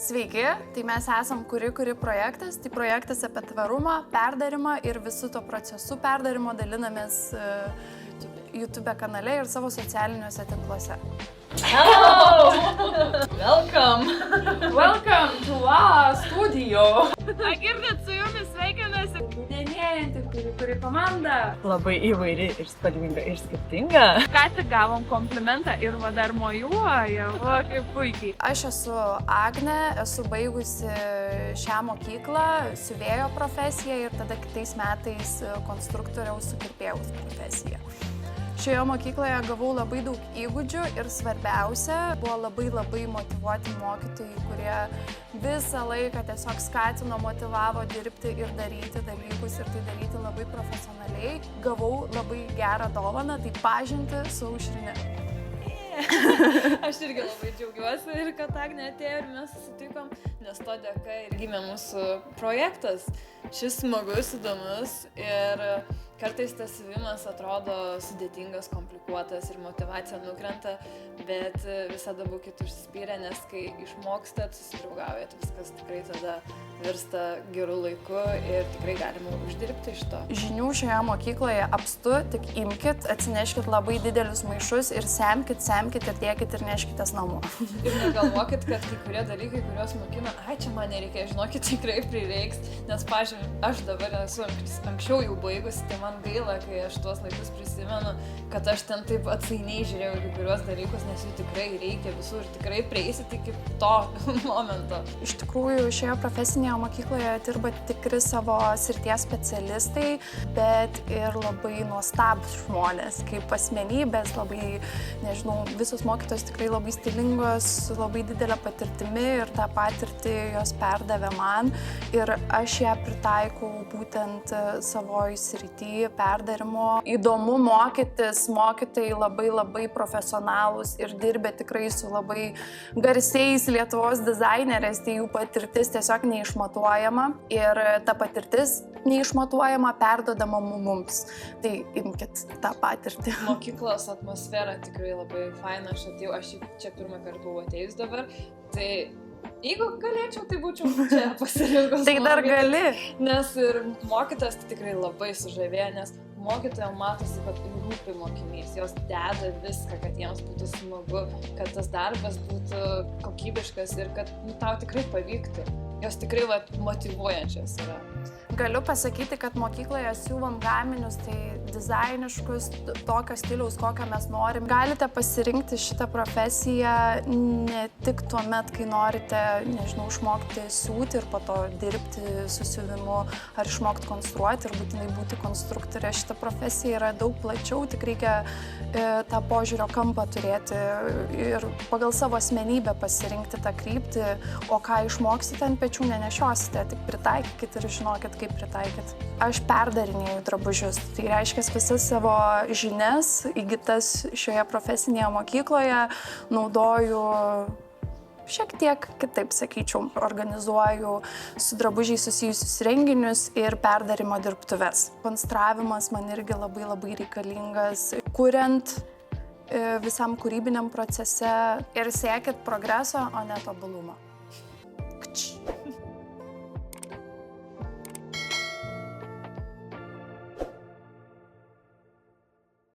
Sveiki, tai mes esam kuri projektas, tai projektas apie tvarumą, perdarimą ir visų to procesų perdarimo dalinamės YouTube kanale ir savo socialiniuose tinkluose. Hello! Welcome! Welcome to our studio! Girdit, su jumis sveikinasi. Rudenėjantį kuri komanda. Labai įvairi ir spalvinga ir skirtinga. Ką tik gavom komplimentą ir va dar mojuoja, va kaip puikiai. Aš esu Agnė, esu baigusi šią mokyklą, siuvėjo profesiją ir tada kitais metais konstruktoriaus su kirpėjaus profesija. Šioje mokykloje gavau labai daug įgūdžių ir svarbiausia, buvo labai motyvuoti mokytojai, kurie visą laiką tiesiog skatino, motyvavo dirbti ir daryti dalykus ir tai daryti labai profesionaliai. Gavau labai gerą dovaną, tai pažinti su Aušrine. Aš irgi labai džiaugiuosi ir kad Agnė atėjo ir mes susitikom, nes to dėka ir gimė mūsų projektas. Šis smagus, įdomus ir kartais tas siuvimas atrodo sudėtingas, komplikuotas ir motyvacija nukrenta, bet visada būkit užsispyrę, nes kai išmokstat, susidraugaujat, viskas tikrai tada virsta gerų laiku ir tikrai galima uždirbti iš to. Žinių šioje mokykloje apstu, tik imkit, atsineškit labai didelius maišus ir semkit ir dėkit ir neškitės namo. Ir negalvokit, kad kai kurie dalykai, kuriuos mokina, čia man nereikia, žinokit, tikrai prireiks, nes, pažiūrėjau, aš dabar esu anksčiau jau baigusi, tai man gaila, kai aš tuos laikus prisimenu, kad aš ten taip atsainiai žiūrėjau kai kuriuos dalykus, nes jų tikrai reikia visur ir tikrai prieisit iki to momento. Iš tikrųjų, šioje profesinėje mokykloje dirba tikri savo srities specialistai, bet ir labai nuostabūs žmonės, kaip asmenybės, labai, nežinau, visos mokytojos tikrai labai stilingos, labai didelė patirtimi ir tą patirtį jos perdavė man ir aš ją pritaikau būtent savo srityje perdarimo. Įdomu mokytis, mokytojai labai profesionalūs ir dirbė tikrai su labai garsiais Lietuvos dizaineriais, tai jų patirtis tiesiog neišmatuojama ir ta patirtis neišmatuojama perduodama mums. Tai imkit tą patirtį. Mokyklos atmosfera tikrai labai faina, aš čia pirmą kartą buvau atėjus dabar, tai jeigu galėčiau, tai būčiau čia pasirinkus. Tai dar gali. Nes ir mokytojas tai tikrai labai sužavėjo, nes mokytoja matosi, kad rūpi mokinys, jos deda viską, kad jiems būtų smagu, kad tas darbas būtų kokybiškas ir kad tau tikrai pavyktų. Jos tikrai motyvuojančios yra. Galiu pasakyti, kad mokykloje siūvom gaminius, tai dizainiškus, tokio stiliaus, kokią mes norim. Galite pasirinkti šitą profesiją ne tik tuo met, kai norite, nežinau, išmokti siūti ir po to dirbti su siuvimu ar išmokti konstruoti ir būtinai būti konstruktorė. Šita profesija yra daug plačiau, tik reikia tą požiūrio kampą turėti ir pagal savo asmenybę pasirinkti tą kryptį, o ką išmoksite ant pečių nenešiosite, tik pritaikykit ir žinokit, kaip pritaikyti. Aš perdarinėju drabužius, tai reiškia visas savo žinias įgytas šioje profesinėje mokykloje naudoju šiek tiek kitaip, sakyčiau, organizuoju su drabužiais susijusius renginius ir perdarimo dirbtuves. Konstravimas man irgi labai reikalingas, kuriant visam kūrybiniam procese ir siekit progreso, o ne tobulumo.